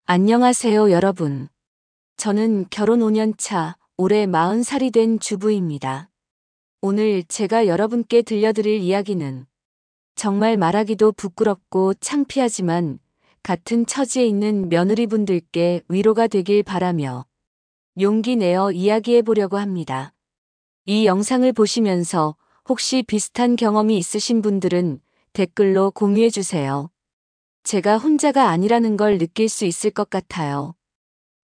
안녕하세요, 여러분. 저는 결혼 5년 차, 올해 40살이 된 주부입니다. 오늘 제가 여러분께 들려드릴 이야기는 정말 말하기도 부끄럽고 창피하지만 같은 처지에 있는 며느리분들께 위로가 되길 바라며 용기 내어 이야기해 보려고 합니다. 이 영상을 보시면서 혹시 비슷한 경험이 있으신 분들은 댓글로 공유해 주세요. 제가 혼자가 아니라는 걸 느낄 수 있을 것 같아요.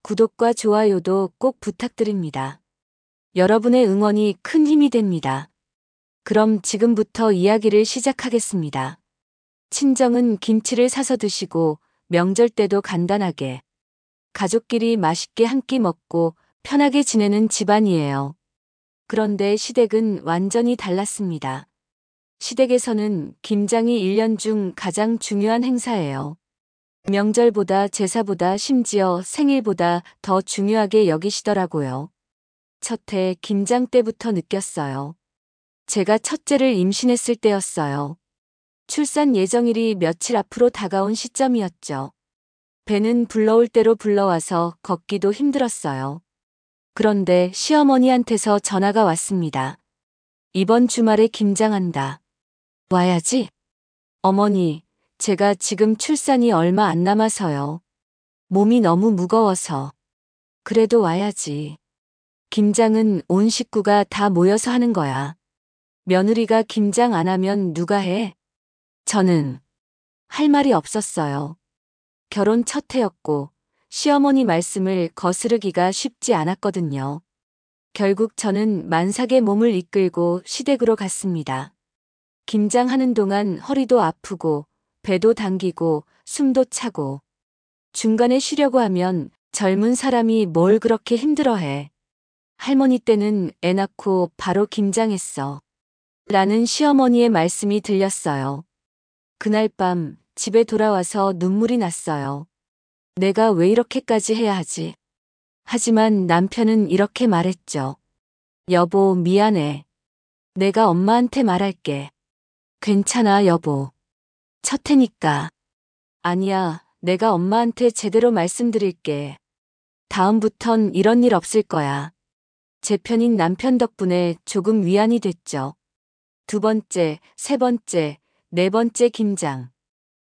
구독과 좋아요도 꼭 부탁드립니다. 여러분의 응원이 큰 힘이 됩니다. 그럼 지금부터 이야기를 시작하겠습니다. 친정은 김치를 사서 드시고 명절 때도 간단하게 가족끼리 맛있게 한 끼 먹고 편하게 지내는 집안이에요. 그런데 시댁은 완전히 달랐습니다. 시댁에서는 김장이 1년 중 가장 중요한 행사예요. 명절보다 제사보다 심지어 생일보다 더 중요하게 여기시더라고요. 첫해 김장 때부터 느꼈어요. 제가 첫째를 임신했을 때였어요. 출산 예정일이 며칠 앞으로 다가온 시점이었죠. 배는 불러올 대로 불러와서 걷기도 힘들었어요. 그런데 시어머니한테서 전화가 왔습니다. 이번 주말에 김장한다. 와야지. 어머니, 제가 지금 출산이 얼마 안 남아서요. 몸이 너무 무거워서. 그래도 와야지. 김장은 온 식구가 다 모여서 하는 거야. 며느리가 김장 안 하면 누가 해? 저는 할 말이 없었어요. 결혼 첫 해였고 시어머니 말씀을 거스르기가 쉽지 않았거든요. 결국 저는 만삭의 몸을 이끌고 시댁으로 갔습니다. 김장하는 동안 허리도 아프고 배도 당기고 숨도 차고 중간에 쉬려고 하면 젊은 사람이 뭘 그렇게 힘들어해. 할머니 때는 애 낳고 바로 김장했어. 라는 시어머니의 말씀이 들렸어요. 그날 밤 집에 돌아와서 눈물이 났어요. 내가 왜 이렇게까지 해야 하지? 하지만 남편은 이렇게 말했죠. 여보, 미안해. 내가 엄마한테 말할게. 괜찮아, 여보. 첫 해니까. 아니야, 내가 엄마한테 제대로 말씀드릴게. 다음부턴 이런 일 없을 거야. 제 편인 남편 덕분에 조금 위안이 됐죠. 두 번째, 세 번째, 네 번째 김장.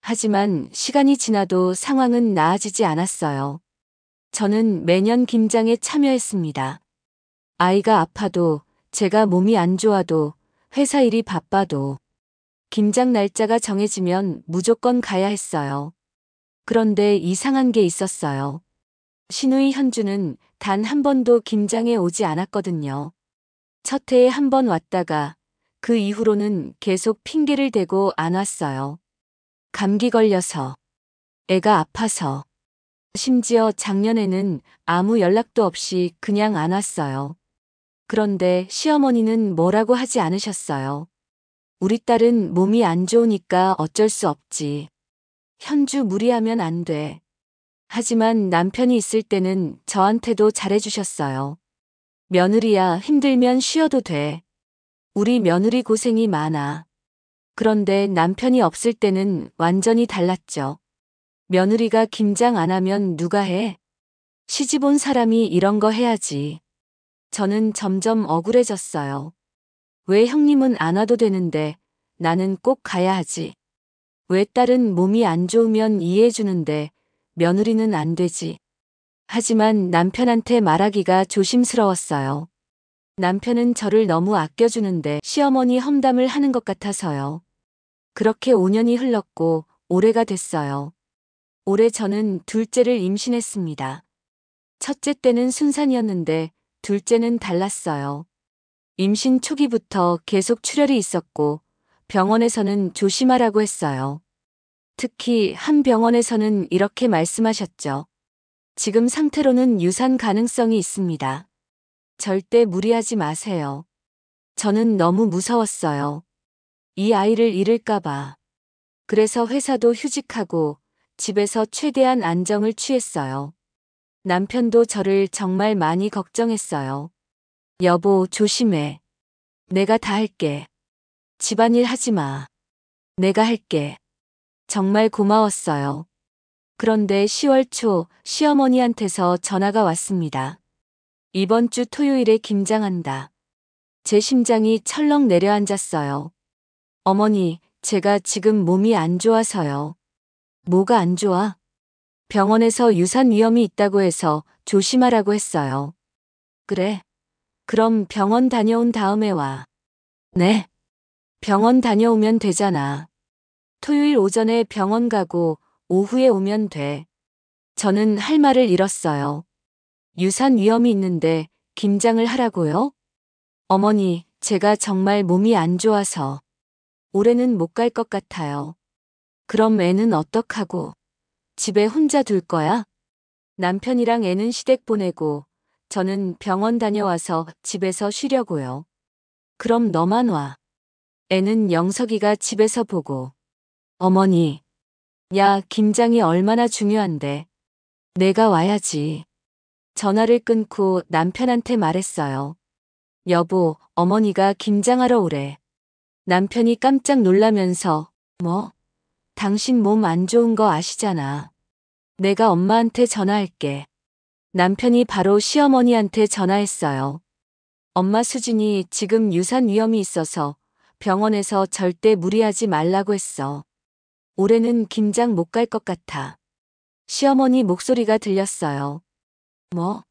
하지만 시간이 지나도 상황은 나아지지 않았어요. 저는 매년 김장에 참여했습니다. 아이가 아파도, 제가 몸이 안 좋아도, 회사 일이 바빠도, 김장 날짜가 정해지면 무조건 가야 했어요. 그런데 이상한 게 있었어요. 시누이 현주는 단 한 번도 김장에 오지 않았거든요. 첫 해에 한 번 왔다가 그 이후로는 계속 핑계를 대고 안 왔어요. 감기 걸려서, 애가 아파서, 심지어 작년에는 아무 연락도 없이 그냥 안 왔어요. 그런데 시어머니는 뭐라고 하지 않으셨어요. 우리 딸은 몸이 안 좋으니까 어쩔 수 없지. 현주 무리하면 안 돼. 하지만 남편이 있을 때는 저한테도 잘해주셨어요. 며느리야, 힘들면 쉬어도 돼. 우리 며느리 고생이 많아. 그런데 남편이 없을 때는 완전히 달랐죠. 며느리가 김장 안 하면 누가 해? 시집 온 사람이 이런 거 해야지. 저는 점점 억울해졌어요. 왜 형님은 안 와도 되는데 나는 꼭 가야 하지? 왜 딸은 몸이 안 좋으면 이해해주는데 며느리는 안 되지? 하지만 남편한테 말하기가 조심스러웠어요. 남편은 저를 너무 아껴주는데 시어머니 험담을 하는 것 같아서요. 그렇게 5년이 흘렀고 올해가 됐어요. 올해 저는 둘째를 임신했습니다. 첫째 때는 순산이었는데 둘째는 달랐어요. 임신 초기부터 계속 출혈이 있었고 병원에서는 조심하라고 했어요. 특히 한 병원에서는 이렇게 말씀하셨죠. 지금 상태로는 유산 가능성이 있습니다. 절대 무리하지 마세요. 저는 너무 무서웠어요. 이 아이를 잃을까봐. 그래서 회사도 휴직하고 집에서 최대한 안정을 취했어요. 남편도 저를 정말 많이 걱정했어요. 여보, 조심해. 내가 다 할게. 집안일 하지 마. 내가 할게. 정말 고마웠어요. 그런데 10월 초 시어머니한테서 전화가 왔습니다. 이번 주 토요일에 김장한다. 제 심장이 철렁 내려앉았어요. 어머니, 제가 지금 몸이 안 좋아서요. 뭐가 안 좋아? 병원에서 유산 위험이 있다고 해서 조심하라고 했어요. 그래. 그럼 병원 다녀온 다음에 와. 네. 병원 다녀오면 되잖아. 토요일 오전에 병원 가고 오후에 오면 돼. 저는 할 말을 잃었어요. 유산 위험이 있는데 김장을 하라고요? 어머니, 제가 정말 몸이 안 좋아서 올해는 못 갈 것 같아요. 그럼 애는 어떡하고? 집에 혼자 둘 거야? 남편이랑 애는 시댁 보내고 저는 병원 다녀와서 집에서 쉬려고요. 그럼 너만 와. 애는 영석이가 집에서 보고. 어머니, 야, 김장이 얼마나 중요한데. 내가 와야지. 전화를 끊고 남편한테 말했어요. 여보, 어머니가 김장하러 오래. 남편이 깜짝 놀라면서, 뭐? 당신 몸 안 좋은 거 아시잖아. 내가 엄마한테 전화할게. 남편이 바로 시어머니한테 전화했어요. 엄마 수진이 지금 유산 위험이 있어서 병원에서 절대 무리하지 말라고 했어. 올해는 김장 못 갈 것 같아. 시어머니 목소리가 들렸어요. 뭐?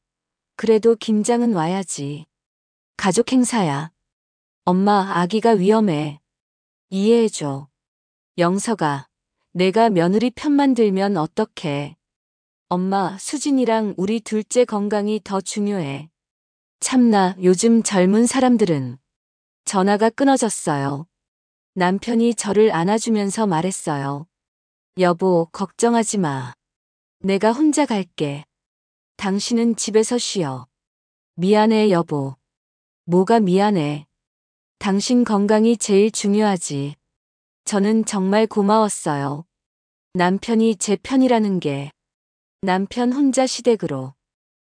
그래도 김장은 와야지. 가족 행사야. 엄마, 아기가 위험해. 이해해줘. 영석아, 내가 며느리 편만 들면 어떡해. 엄마, 수진이랑 우리 둘째 건강이 더 중요해. 참나, 요즘 젊은 사람들은. 전화가 끊어졌어요. 남편이 저를 안아주면서 말했어요. 여보, 걱정하지 마. 내가 혼자 갈게. 당신은 집에서 쉬어. 미안해, 여보. 뭐가 미안해. 당신 건강이 제일 중요하지. 저는 정말 고마웠어요. 남편이 제 편이라는 게. 남편 혼자 시댁으로.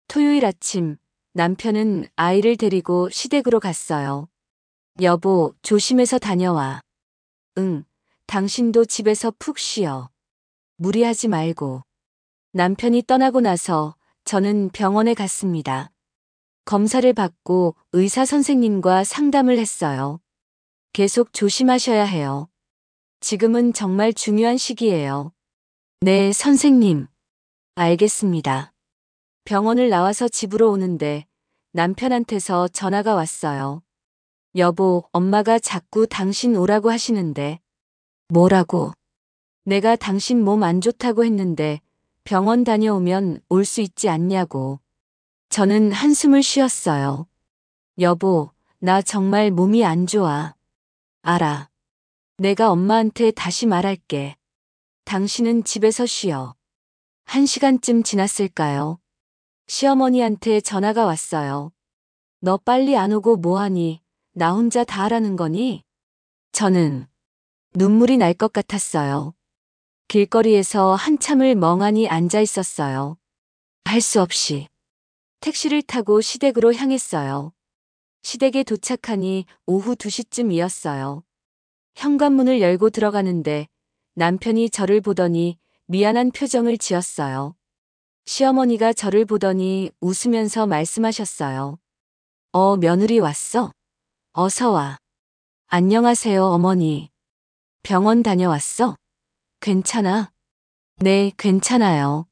토요일 아침, 남편은 아이를 데리고 시댁으로 갔어요. 여보, 조심해서 다녀와. 응, 당신도 집에서 푹 쉬어. 무리하지 말고. 남편이 떠나고 나서 저는 병원에 갔습니다. 검사를 받고 의사 선생님과 상담을 했어요. 계속 조심하셔야 해요. 지금은 정말 중요한 시기예요. 네, 선생님. 알겠습니다. 병원을 나와서 집으로 오는데 남편한테서 전화가 왔어요. 여보, 엄마가 자꾸 당신 오라고 하시는데. 뭐라고? 내가 당신 몸 안 좋다고 했는데 병원 다녀오면 올 수 있지 않냐고. 저는 한숨을 쉬었어요. 여보, 나 정말 몸이 안 좋아. 알아. 내가 엄마한테 다시 말할게. 당신은 집에서 쉬어. 1시간쯤 지났을까요? 시어머니한테 전화가 왔어요. 너 빨리 안 오고 뭐하니? 나 혼자 다 하라는 거니? 저는 눈물이 날 것 같았어요. 길거리에서 한참을 멍하니 앉아 있었어요. 할 수 없이. 택시를 타고 시댁으로 향했어요. 시댁에 도착하니 오후 2시쯤이었어요. 현관문을 열고 들어가는데 남편이 저를 보더니 미안한 표정을 지었어요. 시어머니가 저를 보더니 웃으면서 말씀하셨어요. 며느리 왔어? 어서 와. 안녕하세요, 어머니. 병원 다녀왔어? 괜찮아? 네, 괜찮아요.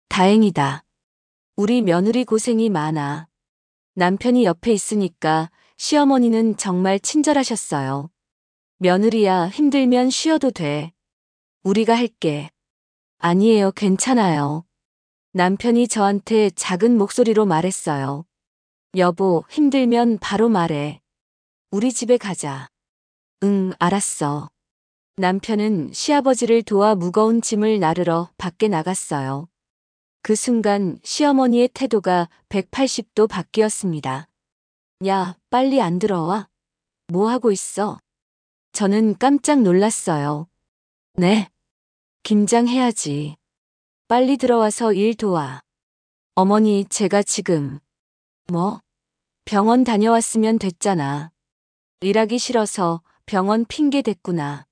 다행이다. 우리 며느리 고생이 많아. 남편이 옆에 있으니까 시어머니는 정말 친절하셨어요. 며느리야, 힘들면 쉬어도 돼. 우리가 할게. 아니에요, 괜찮아요. 남편이 저한테 작은 목소리로 말했어요. 여보, 힘들면 바로 말해. 우리 집에 가자. 응, 알았어. 남편은 시아버지를 도와 무거운 짐을 나르러 밖에 나갔어요. 그 순간 시어머니의 태도가 180도 바뀌었습니다. 야, 빨리 안 들어와. 뭐 하고 있어? 저는 깜짝 놀랐어요. 네. 김장해야지. 빨리 들어와서 일 도와. 어머니, 제가 지금. 뭐? 병원 다녀왔으면 됐잖아. 일하기 싫어서 병원 핑계 댔구나.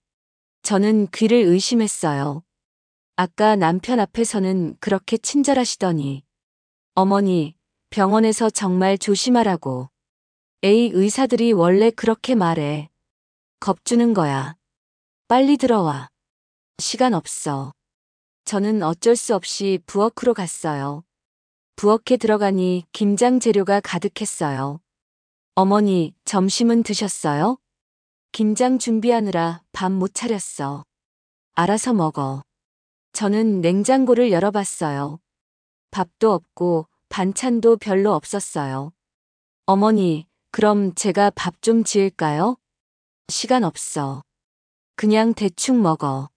저는 귀를 의심했어요. 아까 남편 앞에서는 그렇게 친절하시더니. 어머니, 병원에서 정말 조심하라고. 에이, 의사들이 원래 그렇게 말해. 겁주는 거야. 빨리 들어와. 시간 없어. 저는 어쩔 수 없이 부엌으로 갔어요. 부엌에 들어가니 김장 재료가 가득했어요. 어머니, 점심은 드셨어요? 김장 준비하느라 밥 못 차렸어. 알아서 먹어. 저는 냉장고를 열어봤어요. 밥도 없고 반찬도 별로 없었어요. 어머니, 그럼 제가 밥 좀 지을까요? 시간 없어. 그냥 대충 먹어.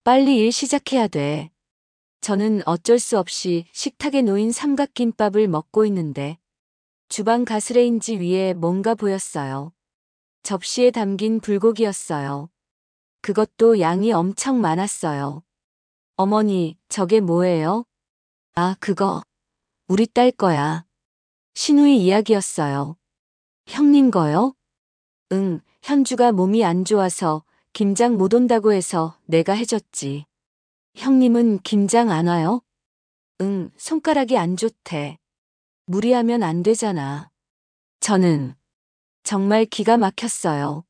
빨리 일 시작해야 돼. 저는 어쩔 수 없이 식탁에 놓인 삼각김밥을 먹고 있는데 주방 가스레인지 위에 뭔가 보였어요. 접시에 담긴 불고기였어요. 그것도 양이 엄청 많았어요. 어머니, 저게 뭐예요? 아, 그거. 우리 딸 거야. 신우이 이야기였어요. 형님 거요? 응, 현주가 몸이 안 좋아서 김장 못 온다고 해서 내가 해줬지. 형님은 김장 안 와요? 응, 손가락이 안 좋대. 무리하면 안 되잖아. 저는 정말 기가 막혔어요.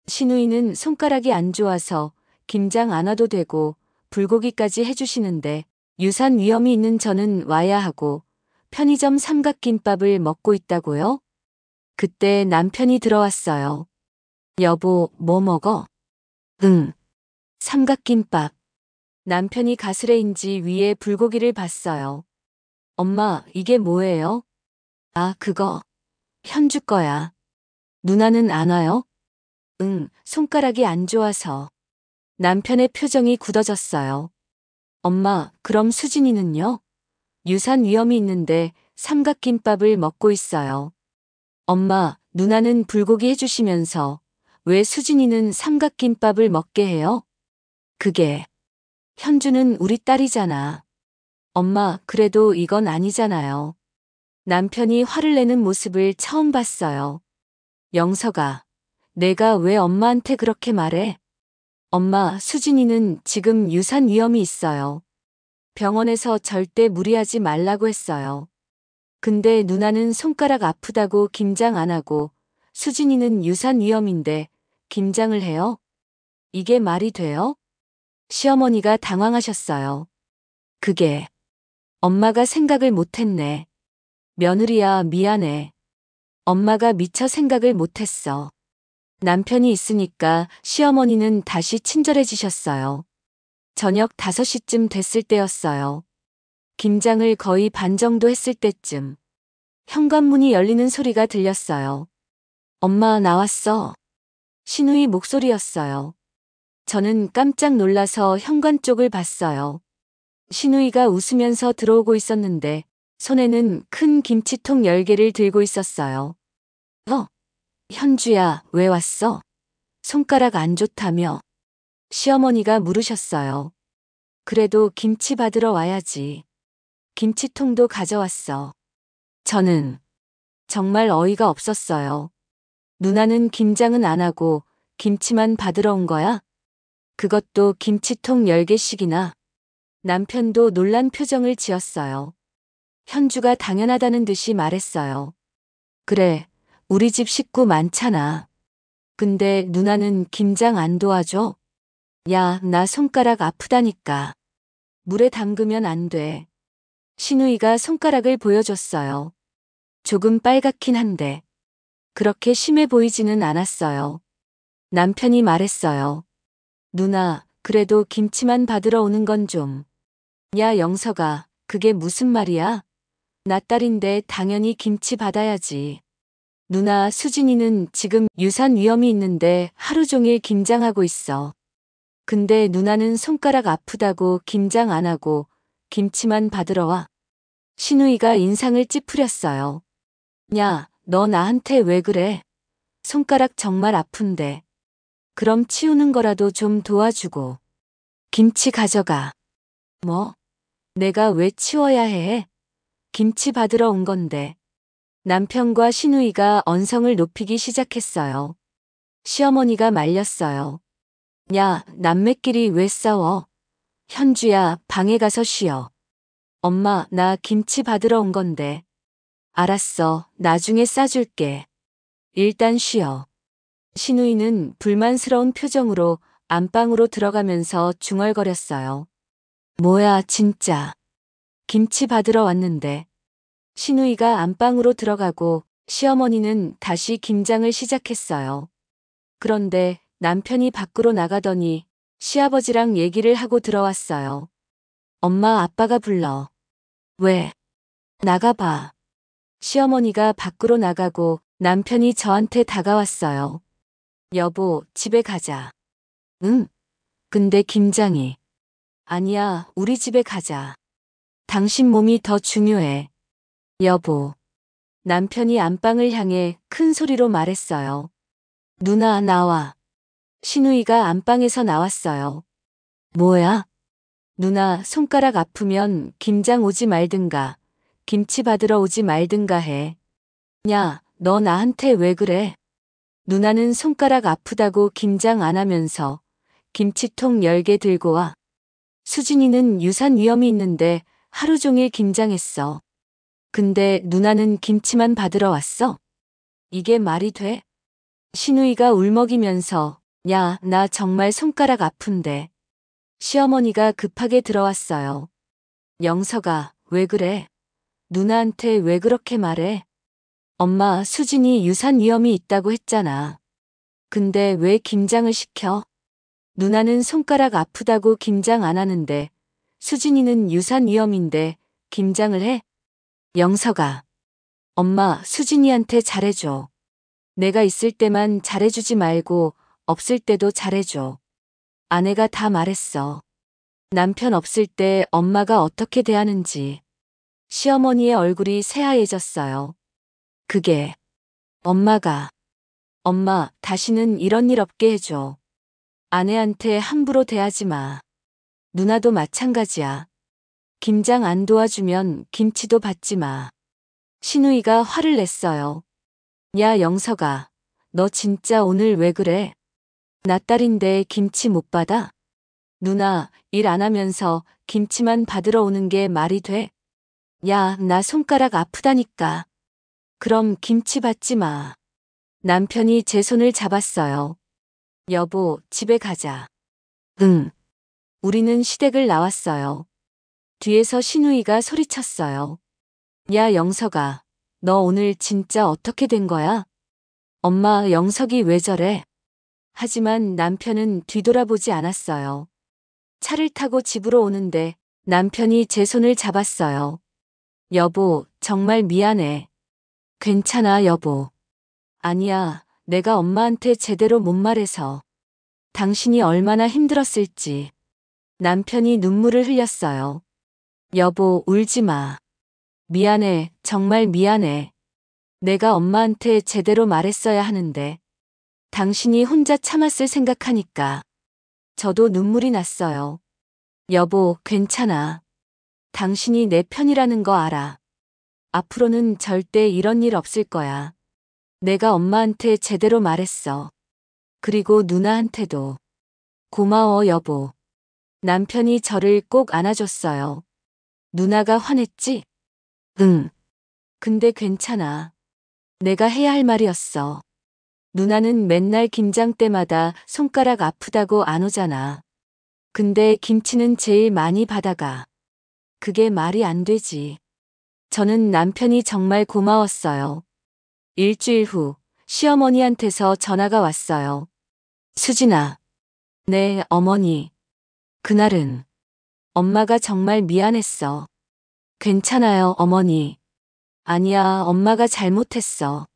신우이는 손가락이 안 좋아서 김장 안 와도 되고 불고기까지 해주시는데 유산 위험이 있는 저는 와야 하고 편의점 삼각김밥을 먹고 있다고요? 그때 남편이 들어왔어요. 여보, 뭐 먹어? 응, 삼각김밥. 남편이 가스레인지 위에 불고기를 봤어요. 엄마, 이게 뭐예요? 아, 그거. 현주 거야. 누나는 안 와요? 응, 손가락이 안 좋아서. 남편의 표정이 굳어졌어요. 엄마, 그럼 수진이는요? 유산 위험이 있는데 삼각김밥을 먹고 있어요. 엄마, 누나는 불고기 해주시면서 왜 수진이는 삼각김밥을 먹게 해요? 그게, 현주는 우리 딸이잖아. 엄마, 그래도 이건 아니잖아요. 남편이 화를 내는 모습을 처음 봤어요. 영서가, 내가 왜 엄마한테 그렇게 말해? 엄마, 수진이는 지금 유산 위험이 있어요. 병원에서 절대 무리하지 말라고 했어요. 근데 누나는 손가락 아프다고 김장 안 하고 수진이는 유산 위험인데 김장을 해요? 이게 말이 돼요? 시어머니가 당황하셨어요. 그게 엄마가 생각을 못했네. 며느리야, 미안해. 엄마가 미처 생각을 못했어. 남편이 있으니까 시어머니는 다시 친절해지셨어요. 저녁 5시쯤 됐을 때였어요. 김장을 거의 반 정도 했을 때쯤 현관문이 열리는 소리가 들렸어요. 엄마, 나왔어. 신우이 목소리였어요. 저는 깜짝 놀라서 현관 쪽을 봤어요. 신우이가 웃으면서 들어오고 있었는데 손에는 큰 김치통 10개를 들고 있었어요. 현주야, 왜 왔어? 손가락 안 좋다며. 시어머니가 물으셨어요. 그래도 김치 받으러 와야지. 김치통도 가져왔어. 저는 정말 어이가 없었어요. 누나는 김장은 안 하고 김치만 받으러 온 거야? 그것도 김치통 10개씩이나. 남편도 놀란 표정을 지었어요. 현주가 당연하다는 듯이 말했어요. 그래, 우리 집 식구 많잖아. 근데 누나는 김장 안 도와줘? 야, 나 손가락 아프다니까. 물에 담그면 안 돼. 신우이가 손가락을 보여줬어요. 조금 빨갛긴 한데 그렇게 심해 보이지는 않았어요. 남편이 말했어요. 누나, 그래도 김치만 받으러 오는 건 좀. 야, 영서가, 그게 무슨 말이야? 나 딸인데 당연히 김치 받아야지. 누나, 수진이는 지금 유산 위험이 있는데 하루 종일 김장하고 있어. 근데 누나는 손가락 아프다고 김장 안 하고 김치만 받으러 와. 신우이가 인상을 찌푸렸어요. 야, 너 나한테 왜 그래? 손가락 정말 아픈데. 그럼 치우는 거라도 좀 도와주고. 김치 가져가. 뭐? 내가 왜 치워야 해? 김치 받으러 온 건데. 남편과 신우이가 언성을 높이기 시작했어요. 시어머니가 말렸어요. 야, 남매끼리 왜 싸워? 현주야, 방에 가서 쉬어. 엄마, 나 김치 받으러 온 건데. 알았어, 나중에 싸줄게. 일단 쉬어. 신우이는 불만스러운 표정으로 안방으로 들어가면서 중얼거렸어요. 뭐야, 진짜. 김치 받으러 왔는데. 신우이가 안방으로 들어가고 시어머니는 다시 김장을 시작했어요. 그런데 남편이 밖으로 나가더니 시아버지랑 얘기를 하고 들어왔어요. 엄마, 아빠가 불러. 왜? 나가봐. 시어머니가 밖으로 나가고 남편이 저한테 다가왔어요. 여보, 집에 가자. 응? 근데 김장이. 아니야, 우리 집에 가자. 당신 몸이 더 중요해. 여보. 남편이 안방을 향해 큰 소리로 말했어요. 누나, 나와. 신우이가 안방에서 나왔어요. 뭐야? 누나, 손가락 아프면 김장 오지 말든가, 김치 받으러 오지 말든가 해. 야, 너 나한테 왜 그래? 누나는 손가락 아프다고 김장 안 하면서 김치통 10개 들고 와. 수진이는 유산 위험이 있는데 하루 종일 김장했어. 근데 누나는 김치만 받으러 왔어? 이게 말이 돼? 신우이가 울먹이면서 야, 나 정말 손가락 아픈데. 시어머니가 급하게 들어왔어요. 영서가 왜 그래? 누나한테 왜 그렇게 말해? 엄마, 수진이 유산 위험이 있다고 했잖아. 근데 왜 김장을 시켜? 누나는 손가락 아프다고 김장 안 하는데 수진이는 유산 위험인데 김장을 해? 영서가 엄마, 수진이한테 잘해줘. 내가 있을 때만 잘해주지 말고 없을 때도 잘해줘. 아내가 다 말했어. 남편 없을 때 엄마가 어떻게 대하는지. 시어머니의 얼굴이 새하얘졌어요. 그게 엄마, 다시는 이런 일 없게 해줘. 아내한테 함부로 대하지 마. 누나도 마찬가지야. 김장 안 도와주면 김치도 받지 마. 신우이가 화를 냈어요. 야, 영서가, 너 진짜 오늘 왜 그래? 나 딸인데 김치 못 받아? 누나, 일 안 하면서 김치만 받으러 오는 게 말이 돼? 야, 나 손가락 아프다니까. 그럼 김치 받지 마. 남편이 제 손을 잡았어요. 여보, 집에 가자. 응. 우리는 시댁을 나왔어요. 뒤에서 신우이가 소리쳤어요. 야, 영석아, 너 오늘 진짜 어떻게 된 거야? 엄마, 영석이 왜 저래? 하지만 남편은 뒤돌아보지 않았어요. 차를 타고 집으로 오는데 남편이 제 손을 잡았어요. 여보, 정말 미안해. 괜찮아, 여보. 아니야, 내가 엄마한테 제대로 못 말해서. 당신이 얼마나 힘들었을지. 남편이 눈물을 흘렸어요. 여보, 울지 마. 미안해, 정말 미안해. 내가 엄마한테 제대로 말했어야 하는데. 당신이 혼자 참았을 생각하니까. 저도 눈물이 났어요. 여보, 괜찮아. 당신이 내 편이라는 거 알아. 앞으로는 절대 이런 일 없을 거야. 내가 엄마한테 제대로 말했어. 그리고 누나한테도. 고마워, 여보. 남편이 저를 꼭 안아줬어요. 누나가 화냈지? 응. 근데 괜찮아. 내가 해야 할 말이었어. 누나는 맨날 김장 때마다 손가락 아프다고 안 오잖아. 근데 김치는 제일 많이 받아가. 그게 말이 안 되지. 저는 남편이 정말 고마웠어요. 일주일 후 시어머니한테서 전화가 왔어요. 수진아. 네, 어머니. 그날은 엄마가 정말 미안했어. 괜찮아요, 어머니. 아니야, 엄마가 잘못했어.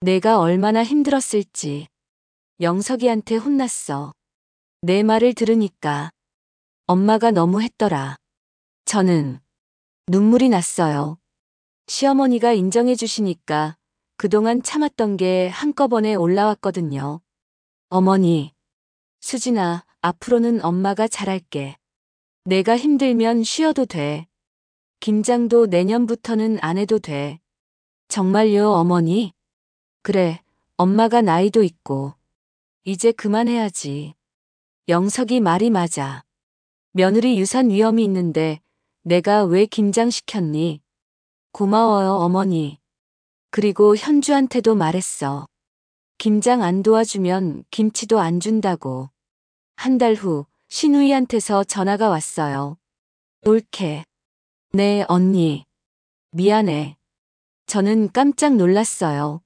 내가 얼마나 힘들었을지. 영석이한테 혼났어. 내 말을 들으니까. 엄마가 너무 했더라. 저는 눈물이 났어요. 시어머니가 인정해 주시니까 그동안 참았던 게 한꺼번에 올라왔거든요. 어머니, 수진아, 앞으로는 엄마가 잘할게. 내가 힘들면 쉬어도 돼. 김장도 내년부터는 안 해도 돼. 정말요, 어머니? 그래, 엄마가 나이도 있고. 이제 그만해야지. 영석이 말이 맞아. 며느리 유산 위험이 있는데 내가 왜 김장시켰니? 고마워요, 어머니. 그리고 현주한테도 말했어. 김장 안 도와주면 김치도 안 준다고. 한 달 후 신우이한테서 전화가 왔어요. 올케. 네, 언니. 미안해. 저는 깜짝 놀랐어요.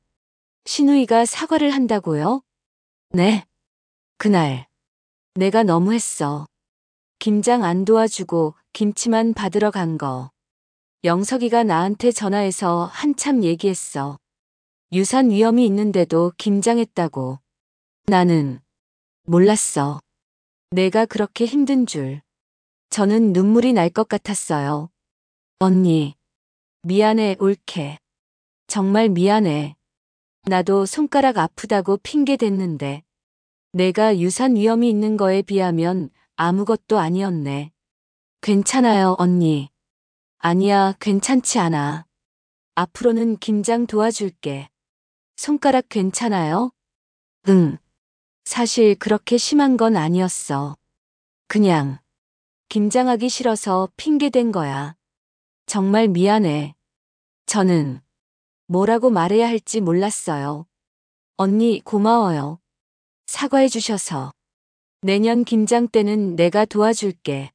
신우이가 사과를 한다고요? 네. 그날 내가 너무했어. 김장 안 도와주고 김치만 받으러 간 거. 영석이가 나한테 전화해서 한참 얘기했어. 유산 위험이 있는데도 김장했다고. 나는 몰랐어. 내가 그렇게 힘든 줄. 저는 눈물이 날 것 같았어요. 언니, 미안해, 올케. 정말 미안해. 나도 손가락 아프다고 핑계 댔는데. 내가 유산 위험이 있는 거에 비하면 아무것도 아니었네. 괜찮아요, 언니. 아니야, 괜찮지 않아. 앞으로는 김장 도와줄게. 손가락 괜찮아요? 응. 사실 그렇게 심한 건 아니었어. 그냥 김장하기 싫어서 핑계댄 거야. 정말 미안해. 저는 뭐라고 말해야 할지 몰랐어요. 언니 고마워요. 사과해 주셔서. 내년 김장 때는 내가 도와줄게.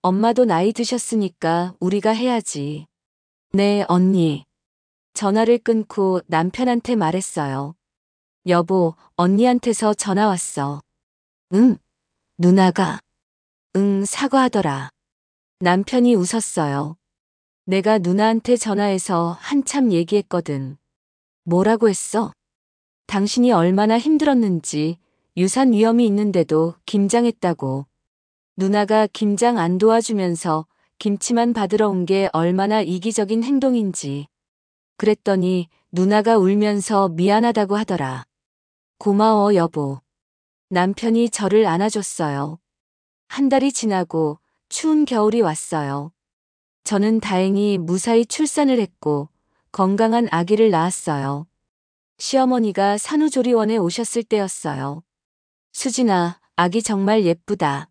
엄마도 나이 드셨으니까 우리가 해야지. 네, 언니. 전화를 끊고 남편한테 말했어요. 여보, 언니한테서 전화 왔어. 응, 누나가. 응, 사과하더라. 남편이 웃었어요. 내가 누나한테 전화해서 한참 얘기했거든. 뭐라고 했어? 당신이 얼마나 힘들었는지 유산 위험이 있는데도 김장했다고. 누나가 김장 안 도와주면서 김치만 받으러 온 게 얼마나 이기적인 행동인지. 그랬더니 누나가 울면서 미안하다고 하더라. 고마워, 여보. 남편이 저를 안아줬어요. 한 달이 지나고 추운 겨울이 왔어요. 저는 다행히 무사히 출산을 했고 건강한 아기를 낳았어요. 시어머니가 산후조리원에 오셨을 때였어요. 수진아, 아기 정말 예쁘다.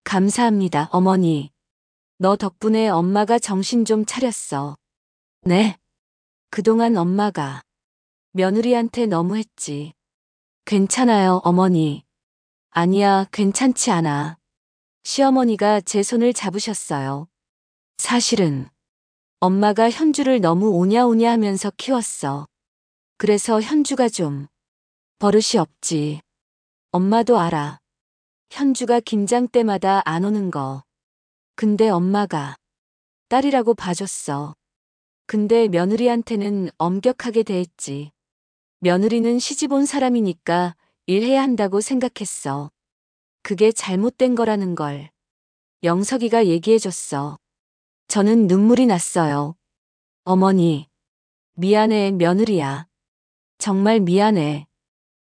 감사합니다, 어머니. 너 덕분에 엄마가 정신 좀 차렸어. 네. 그동안 엄마가 며느리한테 너무했지. 괜찮아요, 어머니. 아니야, 괜찮지 않아. 시어머니가 제 손을 잡으셨어요. 사실은 엄마가 현주를 너무 오냐오냐 하면서 키웠어. 그래서 현주가 좀 버릇이 없지. 엄마도 알아. 현주가 김장 때마다 안 오는 거. 근데 엄마가 딸이라고 봐줬어. 근데 며느리한테는 엄격하게 대했지. 며느리는 시집 온 사람이니까 일해야 한다고 생각했어. 그게 잘못된 거라는 걸 영석이가 얘기해줬어. 저는 눈물이 났어요. 어머니, 미안해, 며느리야. 정말 미안해.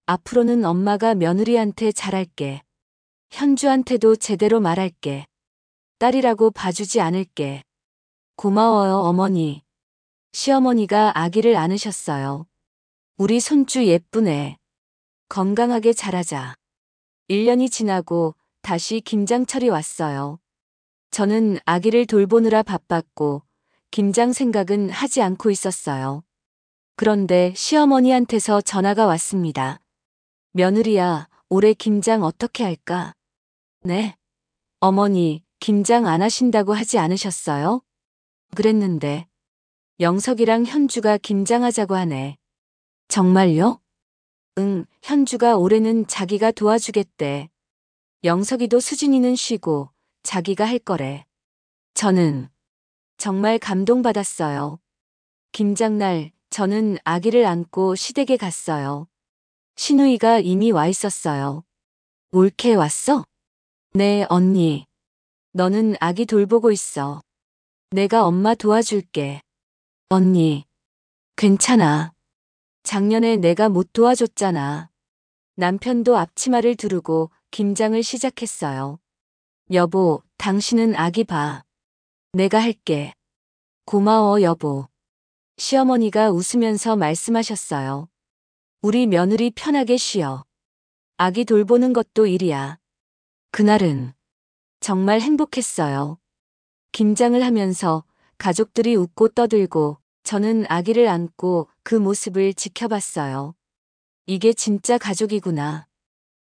앞으로는 엄마가 며느리한테 잘할게. 현주한테도 제대로 말할게. 딸이라고 봐주지 않을게. 고마워요, 어머니. 시어머니가 아기를 안으셨어요. 우리 손주 예쁘네. 건강하게 자라자. 1년이 지나고 다시 김장철이 왔어요. 저는 아기를 돌보느라 바빴고 김장 생각은 하지 않고 있었어요. 그런데 시어머니한테서 전화가 왔습니다. 며느리야, 올해 김장 어떻게 할까? 네. 어머니, 김장 안 하신다고 하지 않으셨어요? 그랬는데 영석이랑 현주가 김장하자고 하네. 정말요? 응, 현주가 올해는 자기가 도와주겠대. 영석이도 수진이는 쉬고 자기가 할 거래. 저는 정말 감동받았어요. 김장날 저는 아기를 안고 시댁에 갔어요. 신우이가 이미 와 있었어요. 올케 왔어? 네, 언니. 너는 아기 돌보고 있어. 내가 엄마 도와줄게. 언니, 괜찮아. 작년에 내가 못 도와줬잖아. 남편도 앞치마를 두르고 김장을 시작했어요. 여보, 당신은 아기 봐. 내가 할게. 고마워, 여보. 시어머니가 웃으면서 말씀하셨어요. 우리 며느리 편하게 쉬어. 아기 돌보는 것도 일이야. 그날은 정말 행복했어요. 김장을 하면서 가족들이 웃고 떠들고 저는 아기를 안고 그 모습을 지켜봤어요. 이게 진짜 가족이구나.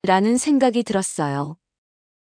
라는 생각이 들었어요.